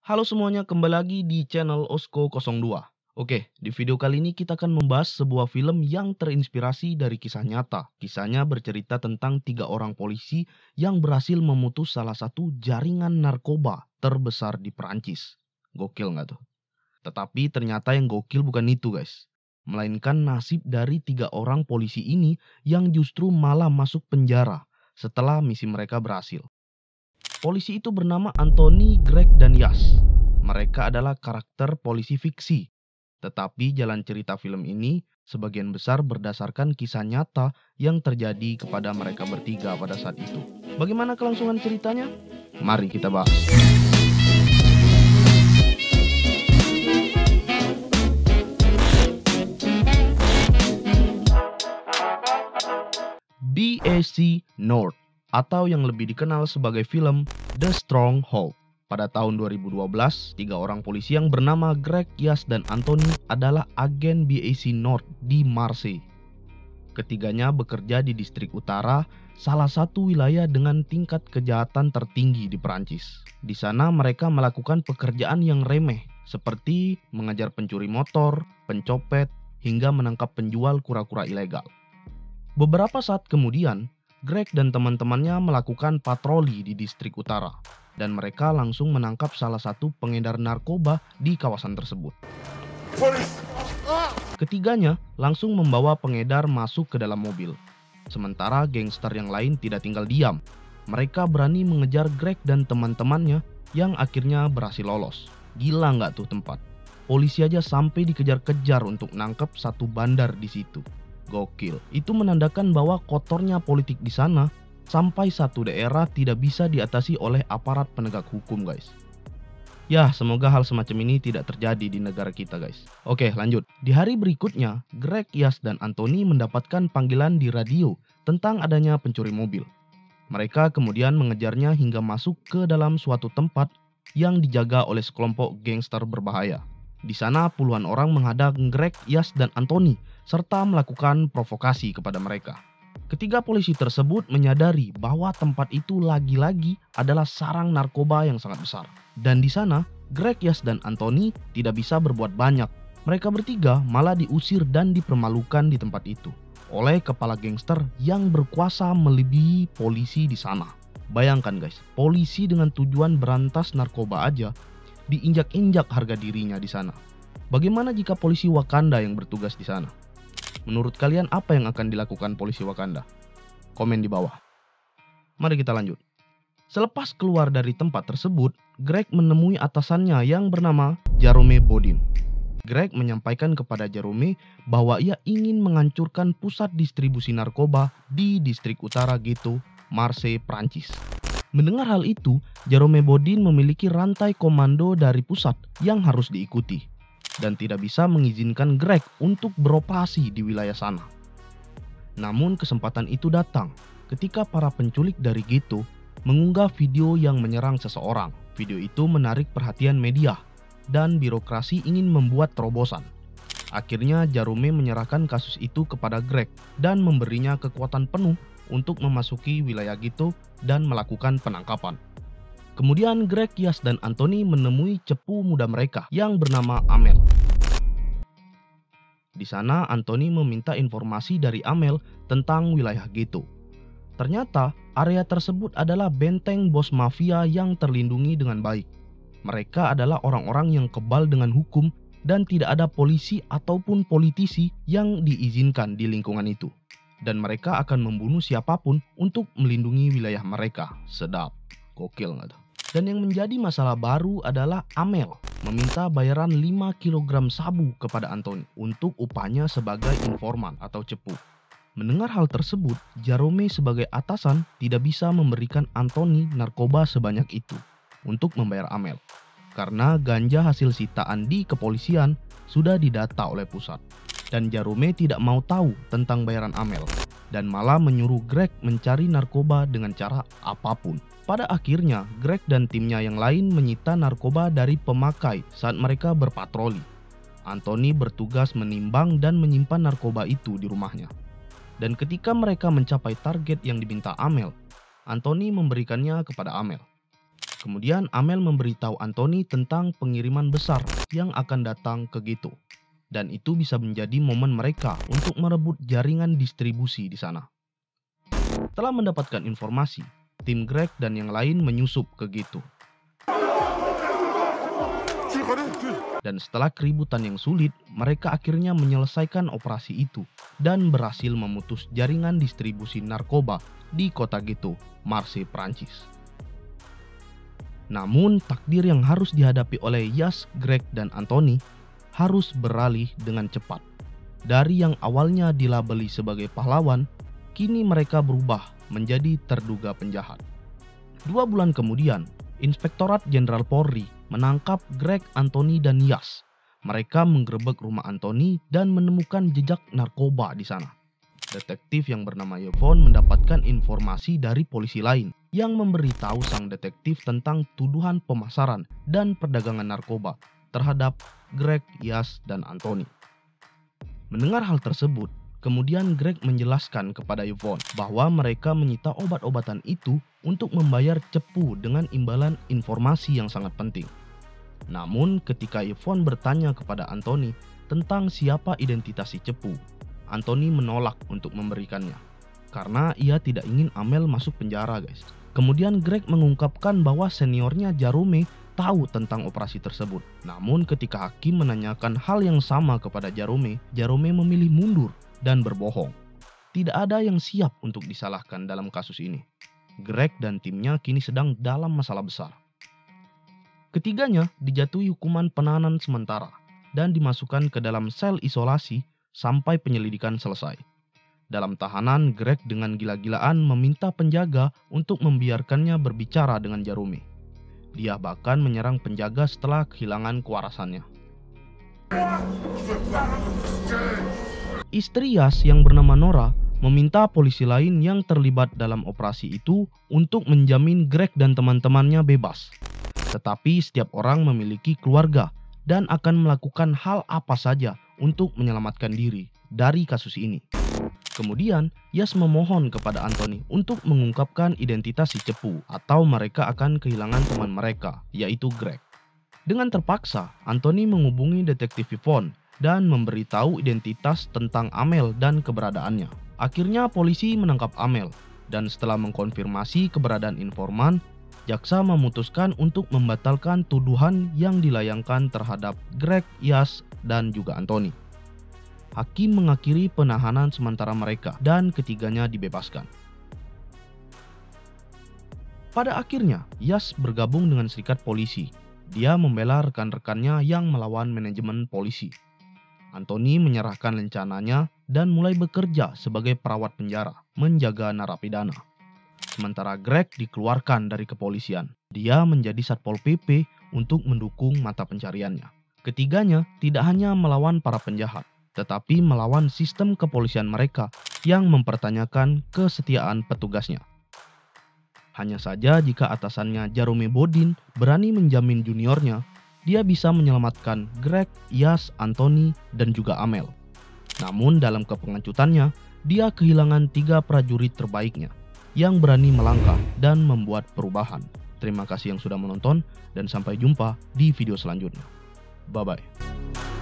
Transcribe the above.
Halo semuanya, kembali lagi di channel Osko02. Oke, di video kali ini kita akan membahas sebuah film yang terinspirasi dari kisah nyata. Kisahnya bercerita tentang 3 orang polisi yang berhasil memutus salah satu jaringan narkoba terbesar di Perancis. Gokil nggak tuh? Tetapi ternyata yang gokil bukan itu guys. Melainkan nasib dari 3 orang polisi ini yang justru malah masuk penjara setelah misi mereka berhasil. Polisi itu bernama Anthony, Greg, dan Yas. Mereka adalah karakter polisi fiksi. Tetapi jalan cerita film ini sebagian besar berdasarkan kisah nyata yang terjadi kepada mereka bertiga pada saat itu. Bagaimana kelangsungan ceritanya? Mari kita bahas. BAC North, atau yang lebih dikenal sebagai film The Stronghold. Pada tahun 2012, 3 orang polisi yang bernama Greg, Yas, dan Anthony adalah agen BAC North di Marseille. Ketiganya bekerja di distrik utara, salah satu wilayah dengan tingkat kejahatan tertinggi di Perancis. Di sana mereka melakukan pekerjaan yang remeh, seperti mengejar pencuri motor, pencopet, hingga menangkap penjual kura-kura ilegal. Beberapa saat kemudian, Greg dan teman-temannya melakukan patroli di distrik utara, dan mereka langsung menangkap salah satu pengedar narkoba di kawasan tersebut. Ketiganya langsung membawa pengedar masuk ke dalam mobil. Sementara gangster yang lain tidak tinggal diam. Mereka berani mengejar Greg dan teman-temannya yang akhirnya berhasil lolos. Gila nggak tuh tempat? Polisi aja sampai dikejar-kejar untuk nangkep satu bandar di situ. Gokil. Itu menandakan bahwa kotornya politik di sana sampai satu daerah tidak bisa diatasi oleh aparat penegak hukum, guys. Ya, semoga hal semacam ini tidak terjadi di negara kita, guys. Oke, lanjut. Di hari berikutnya, Greg, Yas, dan Anthony mendapatkan panggilan di radio tentang adanya pencuri mobil. Mereka kemudian mengejarnya hingga masuk ke dalam suatu tempat yang dijaga oleh sekelompok gangster berbahaya. Di sana puluhan orang menghadang Greg, Yas, dan Anthony serta melakukan provokasi kepada mereka. Ketiga polisi tersebut menyadari bahwa tempat itu lagi-lagi adalah sarang narkoba yang sangat besar. Dan di sana, Greg, Yas, dan Anthony tidak bisa berbuat banyak. Mereka bertiga malah diusir dan dipermalukan di tempat itu oleh kepala gangster yang berkuasa melebihi polisi di sana. Bayangkan guys, polisi dengan tujuan berantas narkoba aja diinjak-injak harga dirinya di sana. Bagaimana jika polisi Wakanda yang bertugas di sana? Menurut kalian apa yang akan dilakukan polisi Wakanda? Komen di bawah. Mari kita lanjut. Selepas keluar dari tempat tersebut, Greg menemui atasannya yang bernama Jerome Bodin. Greg menyampaikan kepada Jerome bahwa ia ingin menghancurkan pusat distribusi narkoba di distrik utara Ghetto, Marseille, Prancis. Mendengar hal itu, Jerome Bodin memiliki rantai komando dari pusat yang harus diikuti dan tidak bisa mengizinkan Greg untuk beroperasi di wilayah sana. Namun kesempatan itu datang ketika para penculik dari Ghetto mengunggah video yang menyerang seseorang. Video itu menarik perhatian media dan birokrasi ingin membuat terobosan. Akhirnya Jerome menyerahkan kasus itu kepada Greg dan memberinya kekuatan penuh untuk memasuki wilayah Ghetto dan melakukan penangkapan. Kemudian Greg, Yas, dan Anthony menemui cepu muda mereka yang bernama Amel. Di sana Anthony meminta informasi dari Amel tentang wilayah Ghetto. Ternyata area tersebut adalah benteng bos mafia yang terlindungi dengan baik. Mereka adalah orang-orang yang kebal dengan hukum dan tidak ada polisi ataupun politisi yang diizinkan di lingkungan itu. Dan mereka akan membunuh siapapun untuk melindungi wilayah mereka. Sedap. Gokil nggak tuh? Dan yang menjadi masalah baru adalah Amel meminta bayaran 5 kg sabu kepada Anthony untuk upahnya sebagai informan atau cepu. Mendengar hal tersebut, Jerome sebagai atasan tidak bisa memberikan Anthony narkoba sebanyak itu untuk membayar Amel. Karena ganja hasil sitaan di kepolisian sudah didata oleh pusat. Dan Jerome tidak mau tahu tentang bayaran Amel dan malah menyuruh Greg mencari narkoba dengan cara apapun. Pada akhirnya, Greg dan timnya yang lain menyita narkoba dari pemakai saat mereka berpatroli. Anthony bertugas menimbang dan menyimpan narkoba itu di rumahnya. Dan ketika mereka mencapai target yang diminta Amel, Anthony memberikannya kepada Amel. Kemudian Amel memberitahu Anthony tentang pengiriman besar yang akan datang ke Ghetto. Dan itu bisa menjadi momen mereka untuk merebut jaringan distribusi di sana. Setelah mendapatkan informasi, tim Greg dan yang lain menyusup ke Ghetto. Dan setelah keributan yang sulit, mereka akhirnya menyelesaikan operasi itu dan berhasil memutus jaringan distribusi narkoba di kota Ghetto, Marseille, Prancis. Namun, takdir yang harus dihadapi oleh Yas, Greg, dan Anthony harus beralih dengan cepat. Dari yang awalnya dilabeli sebagai pahlawan, kini mereka berubah menjadi terduga penjahat. 2 bulan kemudian, Inspektorat Jenderal Polri menangkap Greg, Anthony, dan Yas. Mereka menggerebek rumah Anthony dan menemukan jejak narkoba di sana. Detektif yang bernama Yvonne mendapatkan informasi dari polisi lain yang memberitahu sang detektif tentang tuduhan pemasaran dan perdagangan narkoba terhadap Greg, Yas, dan Anthony. Mendengar hal tersebut, kemudian Greg menjelaskan kepada Yvonne bahwa mereka menyita obat-obatan itu untuk membayar cepu dengan imbalan informasi yang sangat penting. Namun ketika Yvonne bertanya kepada Anthony tentang siapa identitas si cepu, Anthony menolak untuk memberikannya karena ia tidak ingin Amel masuk penjara, guys. Kemudian Greg mengungkapkan bahwa seniornya Jarome tahu tentang operasi tersebut. Namun ketika hakim menanyakan hal yang sama kepada Jarome, Jarome memilih mundur dan berbohong. Tidak ada yang siap untuk disalahkan dalam kasus ini. Greg dan timnya kini sedang dalam masalah besar. Ketiganya dijatuhi hukuman penahanan sementara dan dimasukkan ke dalam sel isolasi sampai penyelidikan selesai. Dalam tahanan, Greg dengan gila-gilaan meminta penjaga untuk membiarkannya berbicara dengan Jarome. Dia bahkan menyerang penjaga setelah kehilangan kewarasannya. Istri Yas yang bernama Nora meminta polisi lain yang terlibat dalam operasi itu untuk menjamin Greg dan teman-temannya bebas. Tetapi setiap orang memiliki keluarga dan akan melakukan hal apa saja untuk menyelamatkan diri dari kasus ini. Kemudian, Yas memohon kepada Anthony untuk mengungkapkan identitas si cepu atau mereka akan kehilangan teman mereka, yaitu Greg. Dengan terpaksa, Anthony menghubungi detektif Yvonne dan memberitahu identitas tentang Amel dan keberadaannya. Akhirnya polisi menangkap Amel, dan setelah mengkonfirmasi keberadaan informan, jaksa memutuskan untuk membatalkan tuduhan yang dilayangkan terhadap Greg, Yas, dan juga Anthony. Hakim mengakhiri penahanan sementara mereka dan ketiganya dibebaskan. Pada akhirnya, Yas bergabung dengan serikat polisi. Dia membela rekan-rekannya yang melawan manajemen polisi. Anthony menyerahkan rencananya dan mulai bekerja sebagai perawat penjara, menjaga narapidana. Sementara Greg dikeluarkan dari kepolisian. Dia menjadi Satpol PP untuk mendukung mata pencariannya. Ketiganya tidak hanya melawan para penjahat, tetapi melawan sistem kepolisian mereka yang mempertanyakan kesetiaan petugasnya. Hanya saja jika atasannya Jarome Bodin berani menjamin juniornya, dia bisa menyelamatkan Greg, Yas, Anthony, dan juga Amel. Namun dalam kepengecutannya, dia kehilangan 3 prajurit terbaiknya yang berani melangkah dan membuat perubahan. Terima kasih yang sudah menonton dan sampai jumpa di video selanjutnya. Bye-bye.